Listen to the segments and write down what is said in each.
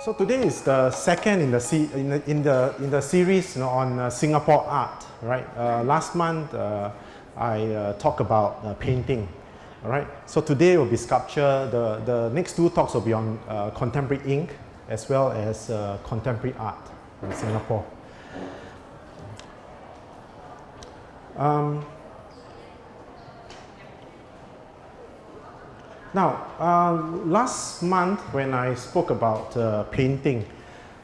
So today is the second in the series, on Singapore art, right? Last month I talked about painting, all right? So today will be sculpture. The next two talks will be on contemporary ink as well as contemporary art in Singapore. Now, last month when I spoke about painting,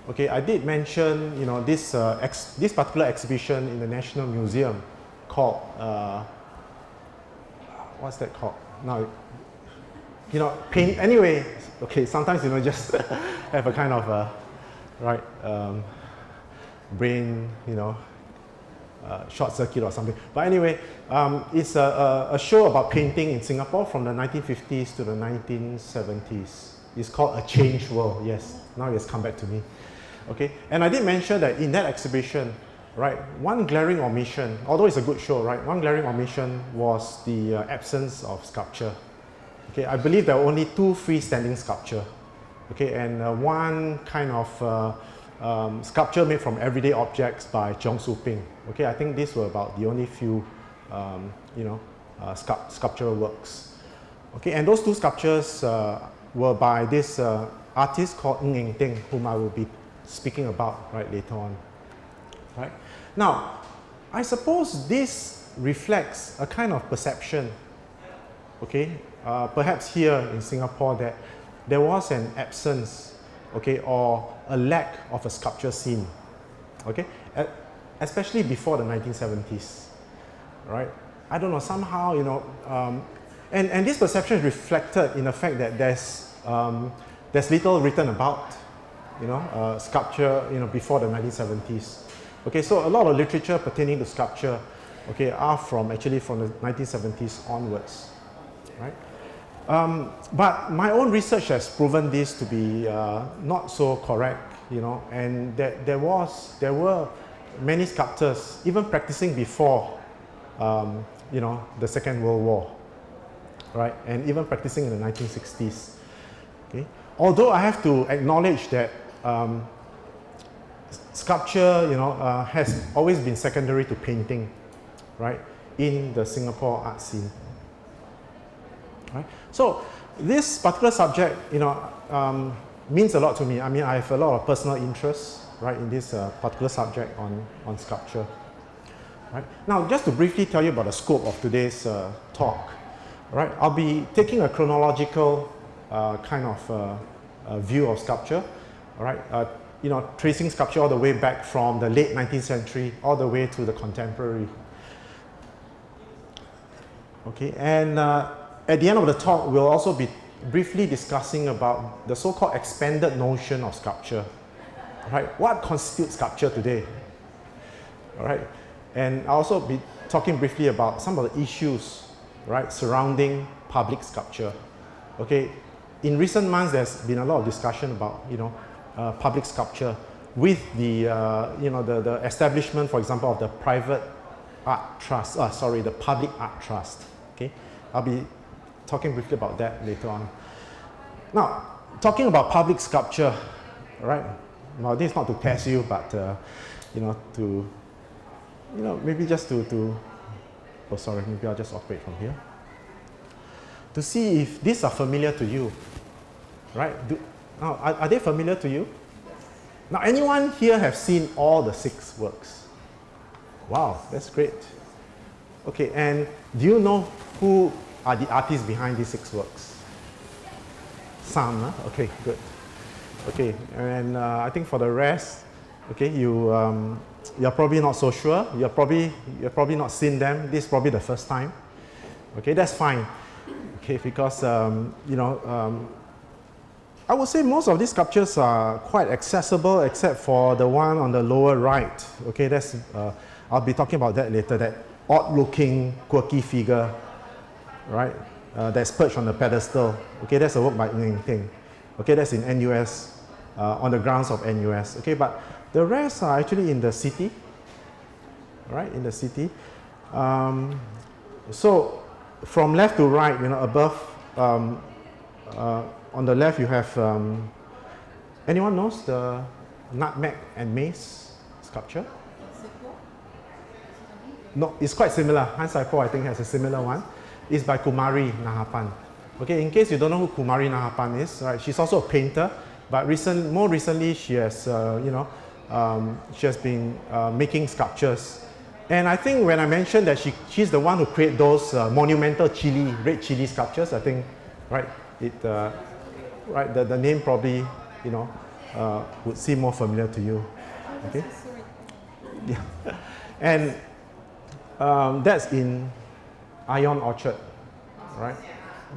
okay, I did mention, this particular exhibition in the National Museum called, what's that called? Now, paint, anyway, okay, sometimes, just have a kind of, brain, short circuit or something. But anyway, it's a show about painting in Singapore from the 1950s to the 1970s. It's called A Changed World. Yes, now it's come back to me. Okay, and I did mention that in that exhibition, right, one glaring omission, although it's a good show, right, one glaring omission was the absence of sculpture. Okay, I believe there were only two freestanding sculpture. Okay, and one kind of sculpture made from everyday objects by Cheong Soo Ping. Okay, I think these were about the only few, sculptural works. Okay, and those two sculptures were by this artist called Ng Eng Teng, whom I will be speaking about later on. Right now, I suppose this reflects a kind of perception. Okay, perhaps here in Singapore that there was an absence, okay, or a lack of a sculpture scene, okay, especially before the 1970s, right? I don't know, somehow, and this perception is reflected in the fact that there's little written about, sculpture, before the 1970s. Okay, so a lot of literature pertaining to sculpture, okay, are actually from the 1970s onwards, right? But my own research has proven this to be not so correct, and that there were many sculptors even practicing before, the Second World War, right, and even practicing in the 1960s. Okay, although I have to acknowledge that sculpture, has always been secondary to painting, right, in the Singapore art scene. Right? So this particular subject, means a lot to me. I mean, I have a lot of personal interest, right, in this particular subject on sculpture. Right? Now, just to briefly tell you about the scope of today's talk, right, I'll be taking a chronological kind of view of sculpture, all right, tracing sculpture all the way back from the late 19th century all the way to the contemporary. Okay, and at the end of the talk, we'll also be briefly discussing about the so-called expanded notion of sculpture. Right? What constitutes sculpture today? All right, and I'll also be talking briefly about some of the issues, right, surrounding public sculpture. Okay, in recent months, there's been a lot of discussion about public sculpture with the the establishment, for example, of the private art trust. The public art trust. Okay, I'll be talking briefly about that later on. Now, talking about public sculpture, right? Now, this is not to test you, but maybe just to oh, sorry, maybe I'll just operate from here to see if these are familiar to you, right? Now, are they familiar to you? Now, anyone here have seen all the 6 works? Wow, that's great. Okay, and do you know who are the artists behind these 6 works? Some, huh? Okay, good. Okay, and I think for the rest, okay, you're probably not so sure. You've probably not seen them. This is probably the first time. Okay, that's fine. Okay, because I would say most of these sculptures are quite accessible, except for the one on the lower right. Okay, that's I'll be talking about that later. That odd-looking, quirky figure, right? That's perched on the pedestal. Okay, that's a work by Ng Eng Teng. Okay, that's in NUS, on the grounds of NUS. Okay, but the rest are actually in the city, right? In the city. So from left to right, above, on the left you have Anyone knows the nutmeg and mace sculpture? No, it's quite similar. Han Sai Po, I think, has a similar one. It's by Kumari Nahapan. Okay, in case you don't know who Kumari Nahapan is, right, she's also a painter, but more recently she has, she has been making sculptures. And I think when I mentioned that she's the one who created those monumental red chili sculptures, I think, right, right, the name probably, would seem more familiar to you. Okay. Yeah. And that's in Ion Orchard, right?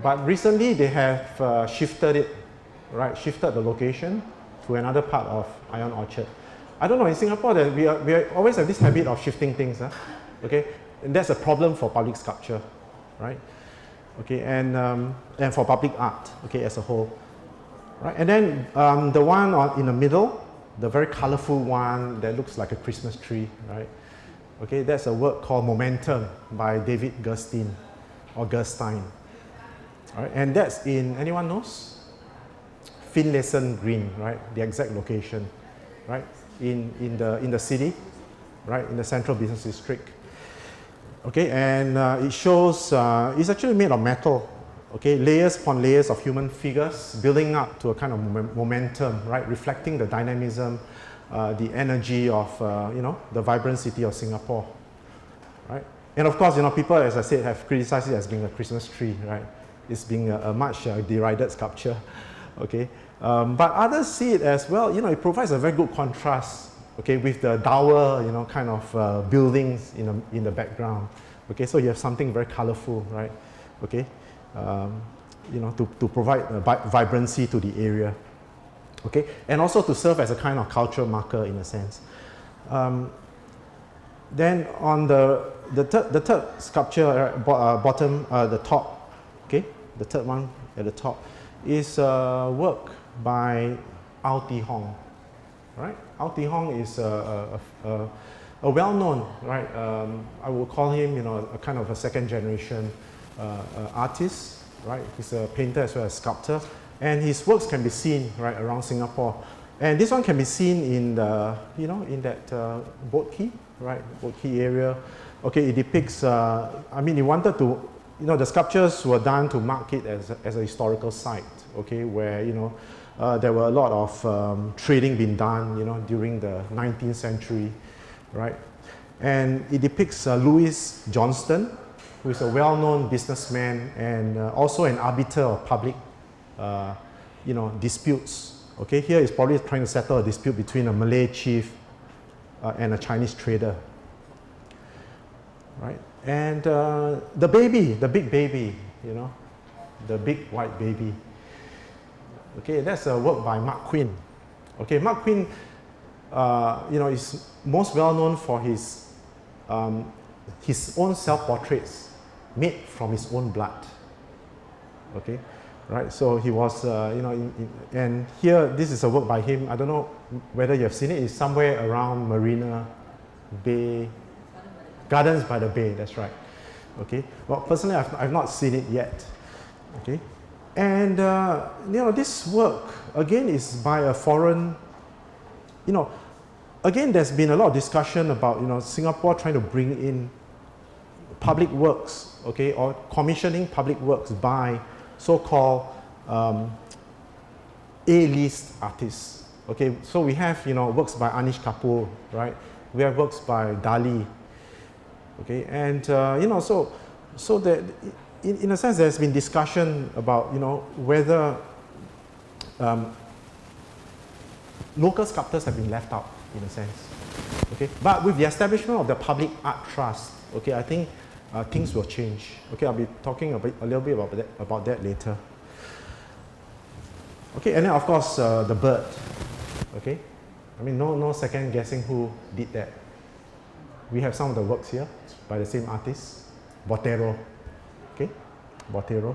But recently they have shifted it, right? Shifted the location to another part of Ion Orchard. I don't know, in Singapore that we always have this habit of shifting things, okay? And that's a problem for public sculpture, right? Okay, and for public art, okay, as a whole, right? And then the one in the middle, the very colorful one that looks like a Christmas tree, right? Okay, that's a work called Momentum by David Gerstein, or Gerstein. All right, and that's in, anyone knows? Finlayson Green, right? The exact location, right? In the city, right? In the central business district. Okay, and it shows, it's actually made of metal. Okay, layers upon layers of human figures building up to a kind of momentum, right? Reflecting the dynamism, the energy of, the vibrant city of Singapore, right? And of course, people, as I said, have criticized it as being a Christmas tree, right? It's being a much derided sculpture, okay? But others see it as, well, it provides a very good contrast, okay, with the dour, kind of buildings in the background, okay? So you have something very colorful, right? Okay, to provide vibrancy to the area. Okay, and also to serve as a kind of cultural marker in a sense. Then on the third sculpture, bottom, the top, okay, the third one at the top, is work by Ao Ti Hong, right? Ao Ti Hong is a well-known, right? I would call him, a kind of a second generation artist, right? He's a painter as well as sculptor. And his works can be seen right around Singapore. And this one can be seen in the, in that Boat Quay, right? Boat Quay area. Okay, it depicts, he wanted to, the sculptures were done to mark it as a historical site, okay, where, there were a lot of trading being done, during the 19th century, right? And it depicts Louis Johnston, who is a well-known businessman and also an arbiter of public disputes. Okay, here is probably trying to settle a dispute between a Malay chief and a Chinese trader. Right, and the baby, the big baby, the big white baby. Okay, that's a work by Mark Quinn. Okay, Mark Quinn, is most well known for his own self-portraits made from his own blood. Okay. Right, so he was, and here, this is a work by him. I don't know whether you have seen it. It's somewhere around Marina Bay, Gardens by the Bay, that's right. Okay, well, personally, I've not seen it yet. Okay, and, this work, again, is by a foreign, again, there's been a lot of discussion about, Singapore trying to bring in public works, okay, or commissioning public works by so-called A-list artists. Okay, so we have works by Anish Kapoor, right? We have works by Dali. Okay, and so that in a sense there's been discussion about whether local sculptors have been left out in a sense. Okay, but with the establishment of the Public Art Trust, okay, I think things will change. Okay, I'll be talking a little bit about that later. Okay, and then of course the bird. Okay, no second guessing who did that. We have some of the works here by the same artist, Botero. Okay, Botero,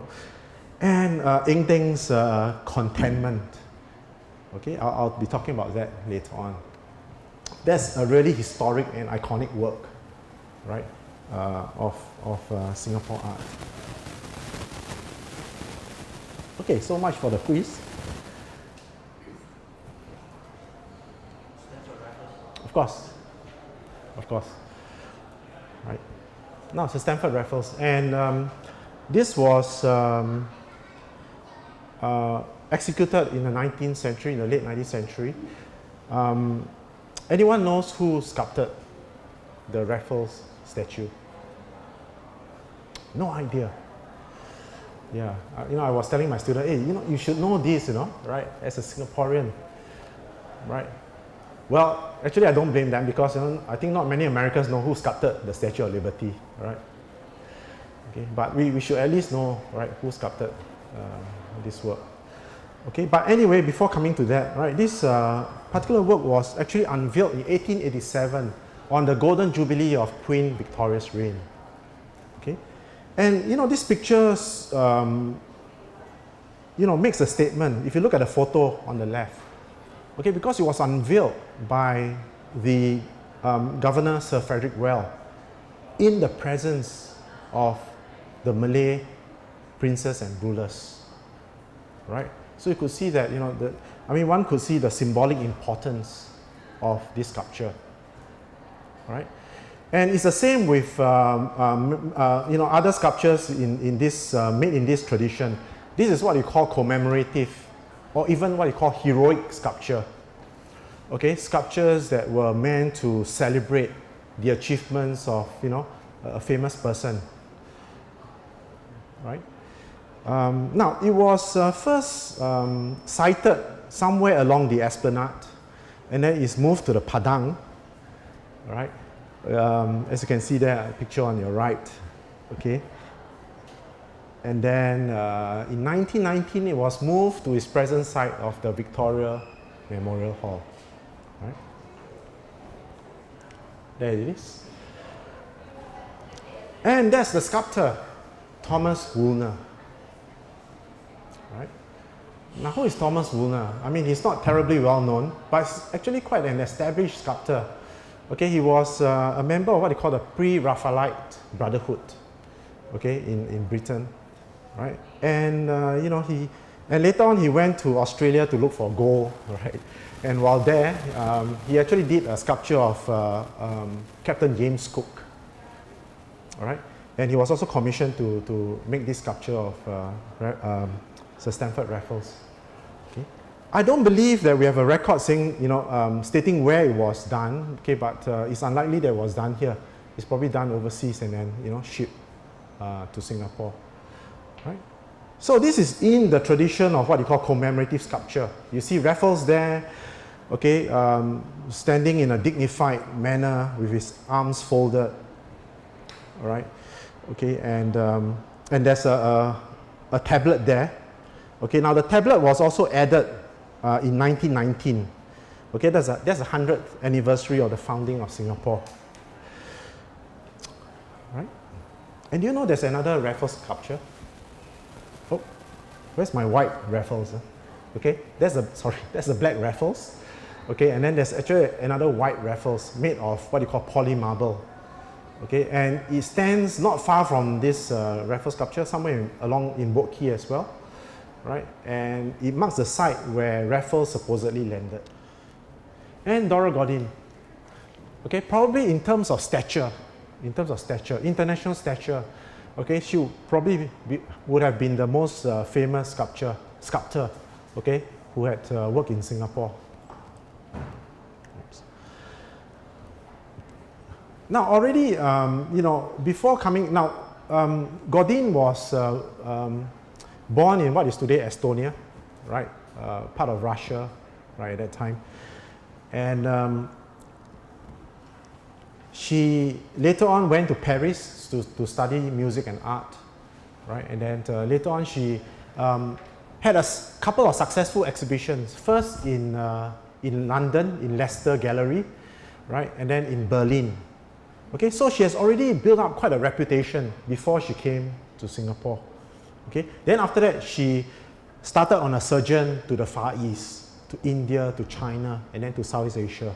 and Eng Teng's Contentment. Okay, I'll be talking about that later on. That's a really historic and iconic work, right, of Singapore art. Okay, so much for the quiz. course. Of course. Right. Now, Sir Stamford Raffles. And this was executed in the 19th century, in the late 19th century. Anyone knows who sculpted the Raffles statue? No idea. Yeah, I was telling my student, hey, you should know this, right, as a Singaporean, right? Well, actually, I don't blame them because I think not many Americans know who sculpted the Statue of Liberty, right? Okay, but we should at least know, right, who sculpted this work. Okay, but anyway, before coming to that, right, this particular work was actually unveiled in 1887 on the Golden Jubilee of Queen Victoria's reign. Okay, and this pictures, makes a statement. If you look at the photo on the left, okay, because it was unveiled by the Governor Sir Frederick Well in the presence of the Malay princes and rulers, right? So you could see that, one could see the symbolic importance of this sculpture, right? And it's the same with, other sculptures in this, made in this tradition. This is what you call commemorative, or even what you call heroic sculpture. Okay, sculptures that were meant to celebrate the achievements of, a famous person, right? Now, it was first sited somewhere along the Esplanade, and then it's moved to the Padang, right? As you can see there, a picture on your right, okay? And then in 1919, it was moved to its present site of the Victoria Memorial Hall, right? There it is. And that's the sculptor, Thomas Woolner. Right? Now, who is Thomas Woolner? I mean, he's not terribly well known, but he's actually quite an established sculptor. Okay, he was a member of what they call the Pre-Raphaelite Brotherhood, okay, in Britain, right? And and later on he went to Australia to look for gold, right? And while there, he actually did a sculpture of Captain James Cook, all right? And he was also commissioned to make this sculpture of Sir Stamford Raffles. Okay. I don't believe that we have a record saying, stating where it was done. Okay, but it's unlikely that it was done here. It's probably done overseas and then shipped to Singapore. Right. So this is in the tradition of what you call commemorative sculpture. You see Raffles there, okay, standing in a dignified manner with his arms folded. All right. Okay, and there's a tablet there. Okay, now the tablet was also added in 1919. Okay, that's the 100th anniversary of the founding of Singapore. Right? And do you know there's another Raffles sculpture? Oh, where's my white Raffles? Okay, that's the black Raffles. Okay, and then there's actually another white Raffles made of what you call polymarble. Okay, and it stands not far from this Raffles sculpture, somewhere along in Boat Quay as well, right? And it marks the site where Raffles supposedly landed. And Dora Godin, okay, probably in terms of stature, international stature, okay, she would have been the most famous sculptor, okay, who had worked in Singapore. Now already, before coming, Godin was born in what is today Estonia, right? Part of Russia, right, at that time. And she later on went to Paris to study music and art, right? And then later on she had a couple of successful exhibitions. First in London, in Leicester Gallery, right? And then in Berlin. Okay, so she has already built up quite a reputation before she came to Singapore. Okay, then after that, she started on a sojourn to the Far East, to India, to China, and then to Southeast Asia,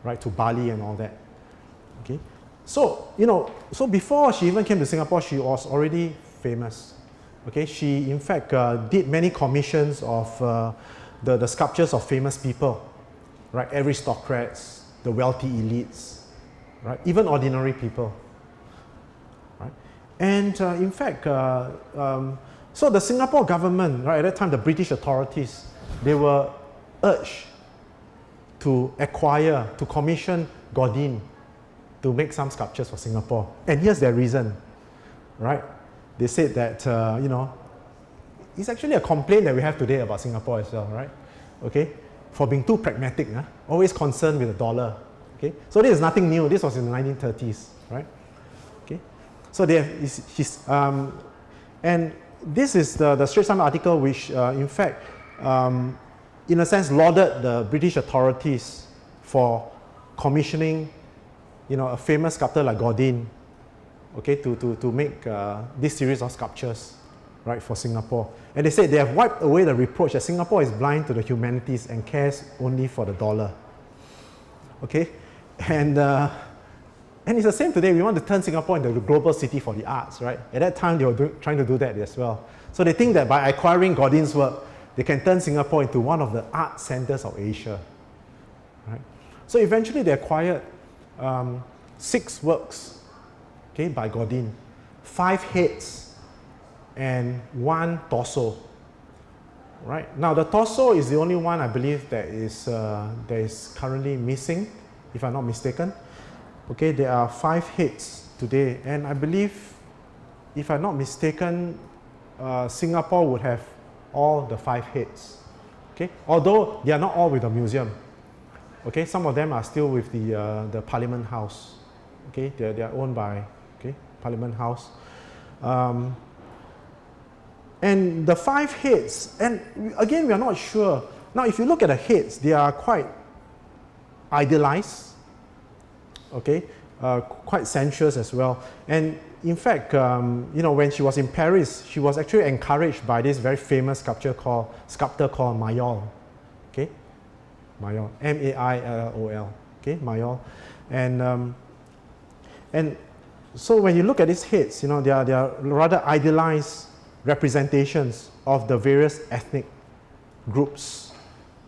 right, to Bali and all that. Okay, so so before she even came to Singapore, she was already famous. Okay, she in fact did many commissions of the sculptures of famous people, right, aristocrats, the wealthy elites, right? Even ordinary people, right? And in fact, so the Singapore government, right, at that time, the British authorities, they were urged to acquire, to commission Godin to make some sculptures for Singapore. And here's their reason, right? They said that, you know, it's actually a complaint that we have today about Singapore as well, right? Okay, for being too pragmatic, always concerned with the dollar. Okay, so this is nothing new. This was in the 1930s, right? Okay, so they have, and this is the Straits Times article, which in fact, in a sense, lauded the British authorities for commissioning, you know, a famous sculptor like Godin, okay, to make this series of sculptures, right, for Singapore. And they said they have wiped away the reproach that Singapore is blind to the humanities and cares only for the dollar. Okay, and it's the same today. We want to turn Singapore into a global city for the arts, right? At that time, they were trying to do that as well. So they think that by acquiring Godin's work, they can turn Singapore into one of the art centers of Asia, right? So eventually, they acquired 6 works, okay, by Godin, 5 heads, and 1 torso. Right now, the torso is the only one I believe that is currently missing, if I'm not mistaken. Okay, there are 5 heads today, and I believe, if I'm not mistaken, Singapore would have all the 5 heads. Okay, although they are not all with the museum. Okay, some of them are still with the Parliament House. Okay, they are owned by Parliament House. And the 5 heads, and again, we are not sure. Now, if you look at the heads, they are quite idealized, okay, quite sensuous as well. And in fact, you know, when she was in Paris, she was actually encouraged by this very famous sculptor called Mayol, okay, Mayol, M-A-I-L-O-L, okay, Mayol, and so when you look at these heads, you know, they are rather idealized representations of the various ethnic groups.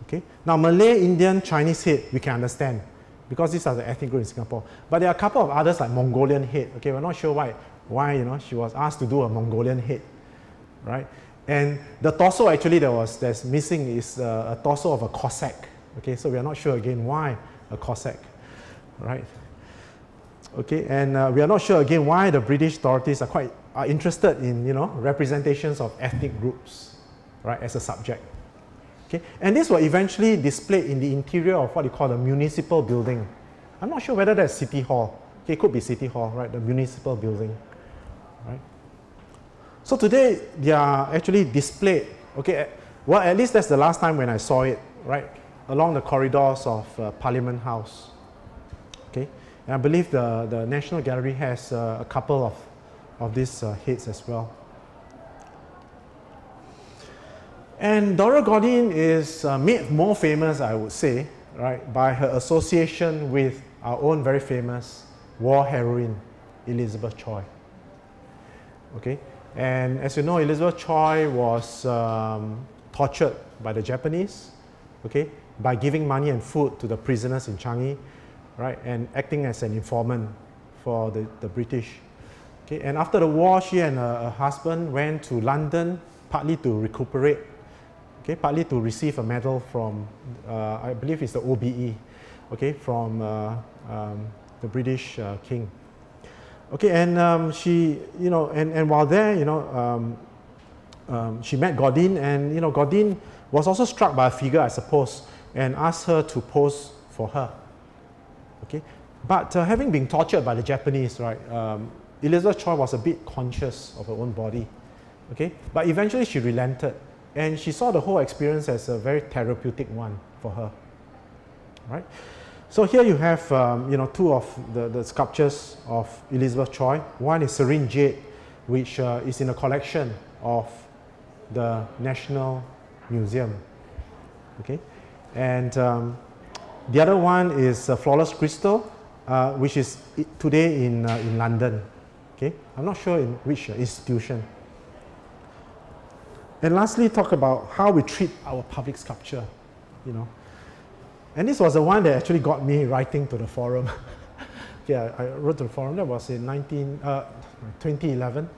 Okay. Now, Malay, Indian, Chinese head we can understand because these are the ethnic groups in Singapore. But there are a couple of others like Mongolian head. Okay, we're not sure why you know she was asked to do a Mongolian head, right? And the torso actually that's missing is a torso of a Cossack. Okay, so we are not sure again why a Cossack, right? Okay, and we are not sure again why the British authorities are interested in, you know, representations of ethnic groups, right, as a subject. Okay, and these were eventually displayed in the interior of what you call the municipal building. I'm not sure whether that's City Hall. Okay, it could be City Hall, right, the municipal building, right. So today they are actually displayed. Okay, well, at least that's the last time when I saw it, right, along the corridors of Parliament House. Okay. And I believe the National Gallery has a couple of these heads as well. And Dora Godin is made more famous, I would say, right, by her association with our own very famous war heroine, Elizabeth Choi. Okay, and as you know, Elizabeth Choi was tortured by the Japanese, okay, by giving money and food to the prisoners in Changi, right, and acting as an informant for the British. Okay, and after the war, she and her husband went to London, partly to recuperate, okay, partly to receive a medal from, I believe it's the OBE, okay, from the British king. Okay, and she, you know, and while there, you know, she met Godin, and, you know, Godin was also struck by a figure, I suppose, and asked her to pose for her. Okay, but having been tortured by the Japanese, right, Elizabeth Choi was a bit conscious of her own body. Okay, but eventually she relented, and she saw the whole experience as a very therapeutic one for her. Right. So here you have, you know, 2 of the sculptures of Elizabeth Choi. One is Serene Jade, which is in a collection of the National Museum. Okay, and the other one is Flawless Crystal, which is today in London. Okay, I'm not sure in which institution. And lastly, talk about how we treat our public sculpture. You know, And this was the one that actually got me writing to the forum. Okay, I wrote to the forum. That was in 2011.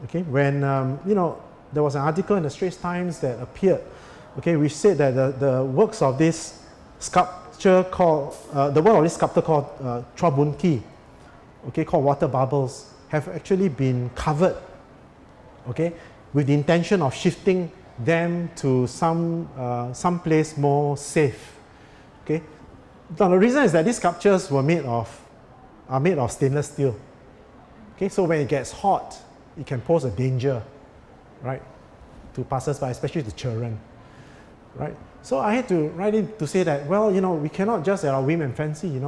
Okay, when there was an article in the Straits Times that appeared, okay, which said that the works of this sculpture called the work of this sculptor called Chua Boon Ki, okay, called Water Bubbles, have actually been covered, okay, with the intention of shifting them to some place more safe. Okay, now the reason is that these sculptures are made of stainless steel. Okay, so when it gets hot, it can pose a danger, right, to passers-by, especially to children, right? So I had to write in to say that, well, we cannot just at our whim and fancy,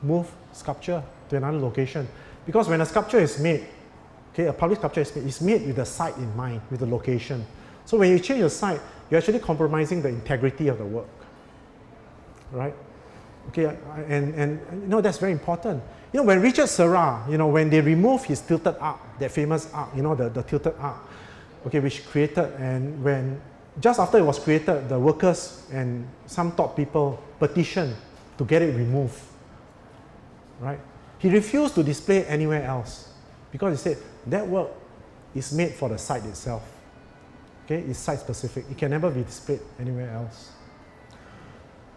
move sculpture to another location, because when a sculpture is made, okay, a public sculpture is made with the site in mind, with the location. So when you change the site, you're actually compromising the integrity of the work, right? Okay, and that's very important. When Richard Serra, when they removed his tilted arc, that famous arc, the tilted arc, okay, which created, and when just after it was created, the workers and some top people petitioned to get it removed, right? He refused to display anywhere else because he said that work is made for the site itself. Okay, it's site specific. It can never be displayed anywhere else,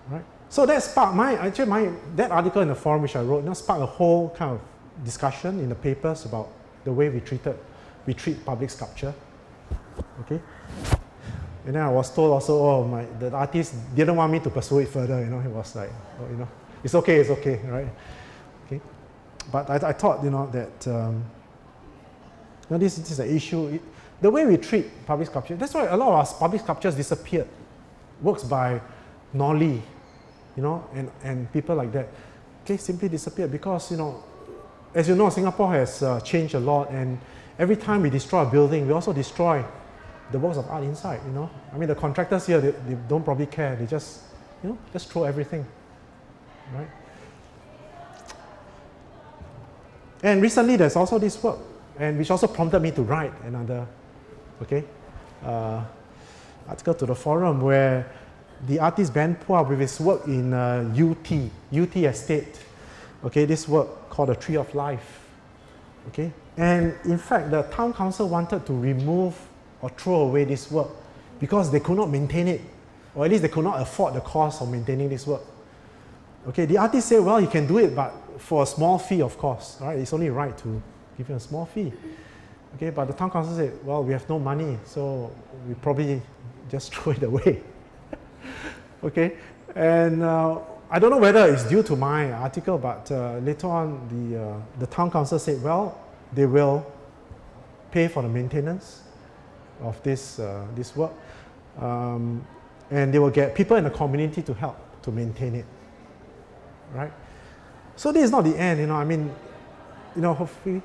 right? So that sparked that article in the forum which I wrote, sparked a whole kind of discussion in the papers about the way we treat public sculpture. Okay, and then I was told also, the artist didn't want me to pursue it further. He was like, it's okay, right? Okay, but I thought, that this is an issue. The way we treat public sculpture, that's why a lot of our public sculptures disappeared. Works by Nolly, and people like that, okay, simply disappeared because, as you know, Singapore has changed a lot, and every time we destroy a building, we also destroy the works of art inside, I mean, the contractors here, they don't probably care. They just, just throw everything, right? And recently, there's also this work, and which also prompted me to write another, article to the forum where the artist Ben Phua, with his work in UT Estate, okay, this work called The Tree of Life, okay, and in fact, the town council wanted to remove or throw away this work because they could not maintain it, or at least they could not afford the cost of maintaining this work. Okay, the artist said, well, you can do it, but for a small fee, of course, right? It's only right to give you a small fee. Okay, but the town council said, well, we have no money, so we probably just throw it away. Okay, and I don't know whether it's due to my article, but later on, the town council said, well, they will pay for the maintenance of this work, and they will get people in the community to help to maintain it, right? So this is not the end, I mean, hopefully.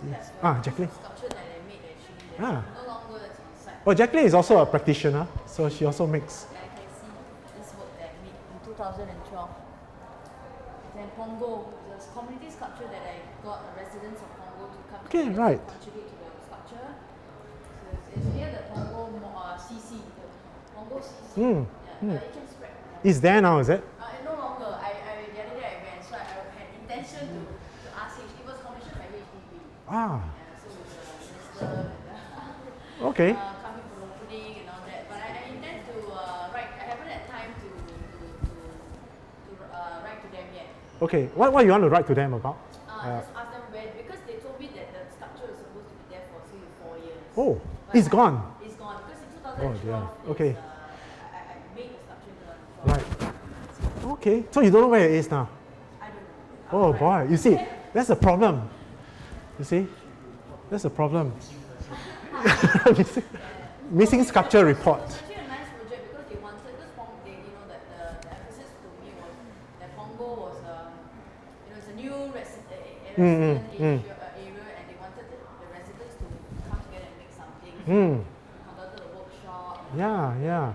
Yes. Jacqueline. Sculpture that I made actually, no longer that's on site. Oh, Jacqueline is also a practitioner, so she also makes. I can see this work that I made in 2012. Then Pongo, the community sculpture that I got residents of Pongo to come together to contribute to the sculpture. So it's near the Pongo CC, the Pongo CC. It can spread. It's there now, is it? No longer. The other day I went, so I had intention to ask HDB. It was commissioned by HDB. So with the minister Okay. coming for opening and all that. But I intend to write. I haven't had time to write to them yet. Okay. What you want to write to them about? Just ask them when, because they told me that the sculpture is supposed to be there for 3 to 4 years. Oh, but it's gone. It's gone because in 2012. Yeah. Okay. I made the sculpture in 2012. Right. Okay. So you don't know where it is now? I don't know. Oh boy, you see, that's the problem. You see, that's the problem. Missing sculpture report. It's actually a nice project because they wanted this Pongo. The emphasis to me was that Pongo was it's a new resident area, and they wanted the residents to come together and make something. We conducted a workshop. Yeah. And then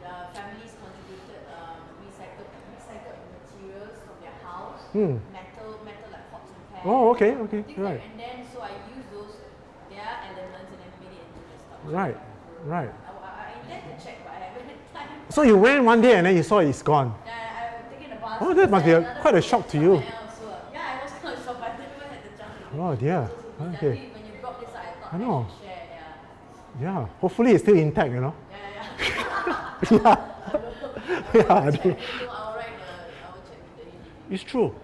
the families contributed recycled materials from their house, metal like pots and pans. Oh, okay, right. And then so I used their elements and then made it into the sculpture. Right. I intend to check, but I haven't had time. So you went one day and then you saw it's gone. I Oh, that must be quite a shock to you. Yeah, I was kind of shocked, but I never had the chance to do Oh it. dear. So Okay. definitely when you brought this up, I thought I know. should share. Yeah. Hopefully it's still intact, you know. Yeah. Yeah. Yeah, I do. I will write I will check with the HDB. It's true.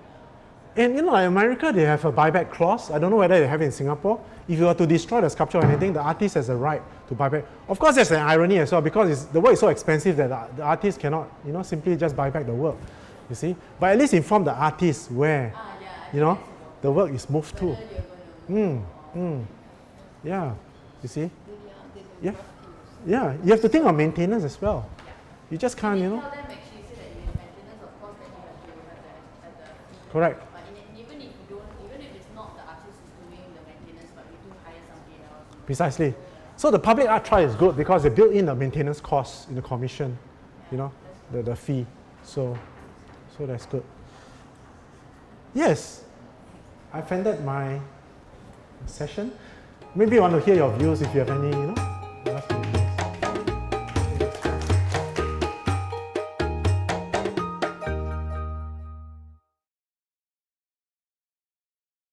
And you know, in America, they have a buyback clause. I don't know whether they have it in Singapore. If you were to destroy the sculpture or anything, the artist has a right to buy back. Of course, there's an irony as well because the work is so expensive that the artist cannot, you know, simply just buy back the work. You see? But at least inform the artist where, Yeah, you know, the work is moved to. whether you're going to Yeah. You see? they Yeah. rough cues. Yeah. You have to think of maintenance as well. You just can't, you know. Tell them actually say that you have maintenance, of course, that you have to have the Correct. But even if you don't, even if it's not the artist who's doing the maintenance, but you do hire somebody else. Precisely. So the public art trial is good because they built in the maintenance costs in the commission, you know, the fee. So that's good. Yes, I've ended my session. Maybe you want to hear your views if you have any, you know.